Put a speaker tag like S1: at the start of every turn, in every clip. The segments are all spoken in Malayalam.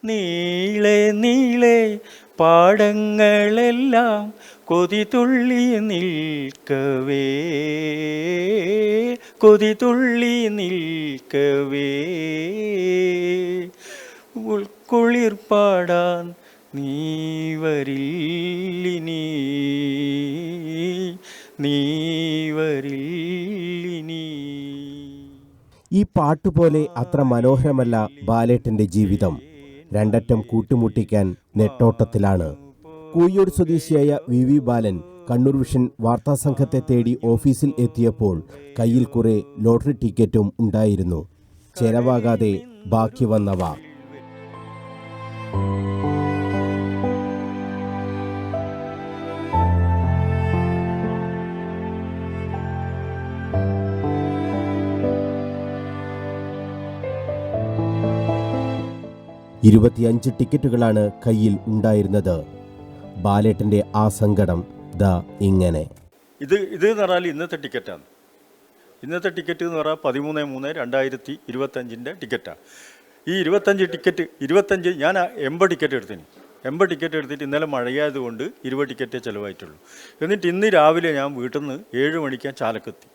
S1: നീളെ നീളെ പാടങ്ങളെല്ലാം കൊതിതുള്ളി നിൽക്കവേ കൊതിതുള്ളി നിൽക്കവേ ഉൾക്കുളിർപ്പാടാൻ നീ വരില്ലിനി നീ വരില്ലിനി.
S2: ഈ പാട്ടുപോലെ അത്ര മനോഹരമല്ല ബാലേട്ടന്റെ ജീവിതം. രണ്ടറ്റം കൂട്ടിമുട്ടിക്കാൻ നെട്ടോട്ടത്തിലാണ്. കൂയ്യൂർ സ്വദേശിയായ വി ബാലൻ കണ്ണൂർ വിഷൻ വാർത്താസംഘത്തെ തേടി ഓഫീസിൽ എത്തിയപ്പോൾ കയ്യിൽ കുറെ ലോട്ടറി ടിക്കറ്റും ഉണ്ടായിരുന്നു. ചെലവാകാതെ ബാക്കി വന്നവ. ഇരുപത്തിയഞ്ച് ടിക്കറ്റുകളാണ് കയ്യിൽ ഉണ്ടായിരുന്നത്. ബാലേട്ടന്റെ ആ സങ്കടം ദാ ഇങ്ങനെ.
S1: ഇത് എന്ന് പറഞ്ഞാൽ ഇന്നത്തെ ടിക്കറ്റാണ്. ഇന്നത്തെ ടിക്കറ്റ് എന്ന് പറഞ്ഞാൽ 13/3/2025 ടിക്കറ്റാണ്. ഈ 25 ഞാൻ 80 ടിക്കറ്റ് എടുത്തിന്. 80 ടിക്കറ്റ് എടുത്തിട്ട് ഇന്നലെ മഴയായതുകൊണ്ട് 20 ടിക്കറ്റേ ചിലവായിട്ടുള്ളൂ. എന്നിട്ട് ഇന്ന് രാവിലെ ഞാൻ വീട്ടിൽ നിന്ന് 7 മണിക്ക് ചാലക്കെത്തി.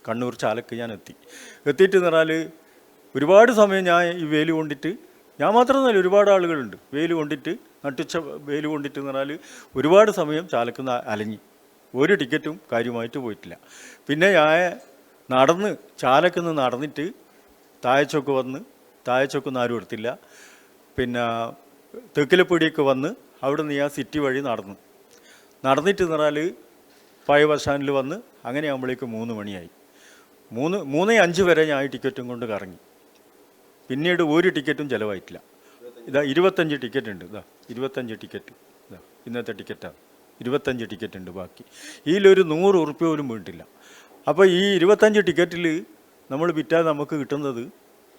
S1: കണ്ണൂർ ചാലക്ക് ഞാൻ എത്തിയിട്ട് എന്ന് പറഞ്ഞാൽ ഒരുപാട് സമയം ഞാൻ ഈ വെയിൽ കൊണ്ടിട്ട്, ഞാൻ മാത്രമല്ല ഒരുപാട് ആളുകളുണ്ട് വെയിൽ കൊണ്ടിട്ട്, നട്ടുച്ച വെയിൽ കൊണ്ടിട്ട് എന്ന് പറഞ്ഞാൽ ഒരുപാട് സമയം ചാലക്കുന്ന് അലഞ്ഞി. ഒരു ടിക്കറ്റും കാര്യമായിട്ട് പോയിട്ടില്ല. പിന്നെ ഞാൻ ചാലക്കുന്ന് നടന്നിട്ട് താഴച്ചൊക്കൊന്നും ആരും എടുത്തില്ല. പിന്നെ തെക്കിലപ്പീടിയൊക്കെ വന്ന് അവിടെ നിന്ന് ഞാൻ സിറ്റി വഴി നടന്നിട്ട് എന്ന് പറഞ്ഞാൽ പഴയ ബസ് സ്റ്റാൻഡിൽ വന്ന് അങ്ങനെ ആകുമ്പോഴേക്ക് 3 മണിയായി. 3:05 വരെ ഞാൻ ഈ ടിക്കറ്റും കൊണ്ട് കറങ്ങി. പിന്നീട് ഒരു ടിക്കറ്റും ചിലവായിട്ടില്ല. ഇതാ 25 ടിക്കറ്റ് ഉണ്ട്. 25 ടിക്കറ്റ് ഇന്നത്തെ ടിക്കറ്റാണ്. 25 ടിക്കറ്റ് ഉണ്ട്. ബാക്കി ഇതിലൊരു 100 ഉറുപ്പ്യ പോലും വീണിട്ടില്ല. അപ്പോൾ ഈ 25 ടിക്കറ്റിൽ നമ്മൾ വിറ്റാൽ നമുക്ക് കിട്ടുന്നത്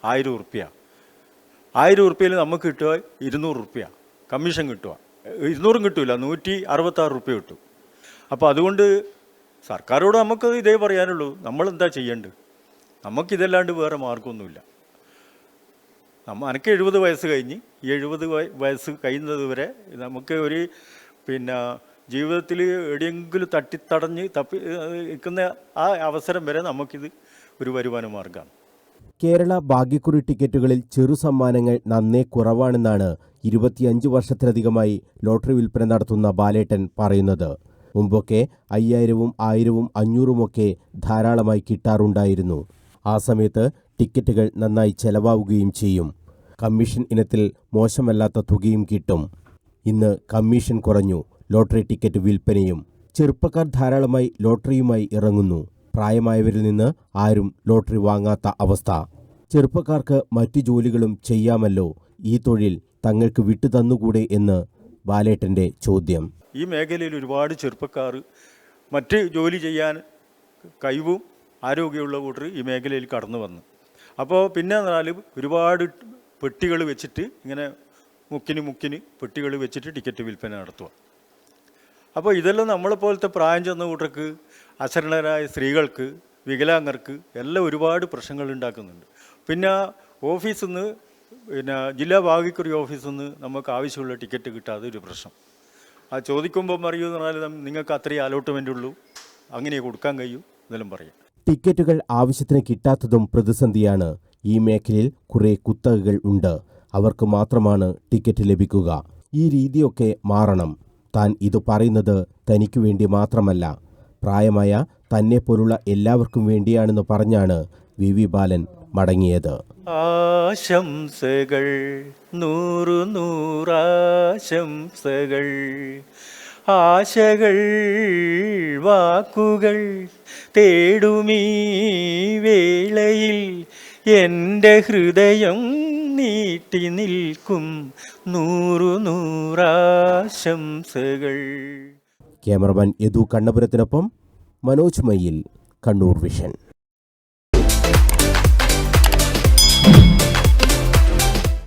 S1: 1000 ഉറുപ്പ്യ. 1000 ഉറുപ്പ്യയിൽ നമുക്ക് കിട്ടുക 200 ഉറുപ്പ്യ കമ്മീഷൻ കിട്ടുക. 200 കിട്ടില്ല, 166 ഉറുപ്പ്യ കിട്ടും. അപ്പോൾ അതുകൊണ്ട് സർക്കാരോട് നമുക്ക് ഇതേ പറയാനുള്ളൂ, നമ്മളെന്താ ചെയ്യേണ്ടത്? നമുക്കിതല്ലാണ്ട് വേറെ മാർഗമൊന്നുമില്ല. എനിക്ക് 70 വയസ്സ് കഴിഞ്ഞ്, ഈ 70 വയസ്സ് കഴിയുന്നത് വരെ നമുക്ക് ഒരു ജീവിതത്തിൽ എവിടെയെങ്കിലും തട്ടിത്തടഞ്ഞ് നിൽക്കുന്ന ആ അവസരം വരെ നമുക്കിത് ഒരു വരുമാന മാർഗമാണ്.
S2: കേരള ഭാഗ്യക്കുറി ടിക്കറ്റുകളിൽ ചെറു സമ്മാനങ്ങൾ നന്നേ കുറവാണെന്നാണ് 25 വർഷത്തിലധികമായി ലോട്ടറി വിൽപ്പന നടത്തുന്ന ബാലേട്ടൻ പറയുന്നത്. മുമ്പൊക്കെ 5000-ഉം 1000-ഉം 500-ഉമൊക്കെ ധാരാളമായി കിട്ടാറുണ്ടായിരുന്നു. ആ സമയത്ത് ടിക്കറ്റുകൾ നന്നായി ചെലവാവുകയും ചെയ്യും. കമ്മീഷൻ ഇനത്തിൽ മോശമല്ലാത്ത തുകയും കിട്ടും. ഇന്ന് കമ്മീഷൻ കുറഞ്ഞു, ലോട്ടറി ടിക്കറ്റ് വിൽപ്പനയും. ചെറുപ്പക്കാർ ധാരാളമായി ലോട്ടറിയുമായി ഇറങ്ങുന്നു. പ്രായമായവരിൽ നിന്ന് ആരും ലോട്ടറി വാങ്ങാത്ത അവസ്ഥ. ചെറുപ്പക്കാർക്ക് മറ്റു ജോലികളും ചെയ്യാമല്ലോ, ഈ തൊഴിൽ തങ്ങൾക്ക് വിട്ടുതന്നുകൂടെ എന്ന് ബാലേട്ടന്റെ ചോദ്യം.
S1: ഈ മേഖലയിൽ ഒരുപാട് ചെറുപ്പക്കാർ മറ്റ് ജോലി ചെയ്യാൻ കഴിവും ആരോഗ്യമുള്ള കൂട്ടർ ഈ മേഖലയിൽ കടന്നു വന്നു. അപ്പോൾ പിന്നെ പറഞ്ഞാൽ ഒരുപാട് പെട്ടികൾ വെച്ചിട്ട് ഇങ്ങനെ മുക്കിന് പെട്ടികൾ വെച്ചിട്ട് ടിക്കറ്റ് വിൽപ്പന നടത്തുക. അപ്പോൾ ഇതെല്ലാം നമ്മളെപ്പോലത്തെ പ്രായം ചെന്ന കൂട്ടർക്ക്, അശരണരായ സ്ത്രീകൾക്ക്, വികലാംഗർക്ക് എല്ലാം ഒരുപാട് പ്രശ്നങ്ങൾ ഉണ്ടാക്കുന്നുണ്ട്. പിന്നെ ഓഫീസിൽ നിന്ന് ജില്ലാ ഭാഗ്യക്കുറി ഓഫീസിൽ നിന്ന് നമുക്ക് ആവശ്യമുള്ള ടിക്കറ്റ് കിട്ടാതെ ഒരു പ്രശ്നം. ആ ചോദിക്കുമ്പോൾ പറയുമെന്ന് പറഞ്ഞാൽ നിങ്ങൾക്ക് അത്രയും അലോട്ട്മെൻ്റ് ഉള്ളൂ, അങ്ങനെ കൊടുക്കാൻ കഴിയൂ എന്നെല്ലാം പറയാം.
S2: ടിക്കറ്റുകൾ ആവശ്യത്തിന് കിട്ടാത്തതും പ്രതിസന്ധിയാണ്. ഈ മേഖലയിൽ കുറേ കുത്തകകൾ ഉണ്ട്. അവർക്ക് മാത്രമാണ് ടിക്കറ്റ് ലഭിക്കുക. ഈ രീതിയൊക്കെ മാറണം. താൻ ഇത് പറയുന്നത് തനിക്കു വേണ്ടി മാത്രമല്ല, പ്രായമായ തന്നെപ്പോലുള്ള എല്ലാവർക്കും വേണ്ടിയാണെന്ന് പറഞ്ഞാണ് വി ബാലൻ മടങ്ങിയത്.
S1: ആശംസകൾ 100 ആശംസകൾ, ആശകൾ വാക്കുകൾ തേടുമീ വേളയിൽ എൻ്റെ ഹൃദയം നീട്ടി നിൽക്കും 100 ആശംസകൾ.
S2: ക്യാമറമാൻ യദു കണ്ണപുരത്തിനൊപ്പം മനോജ് മയ്യിൽ, കണ്ണൂർ വിഷൻ.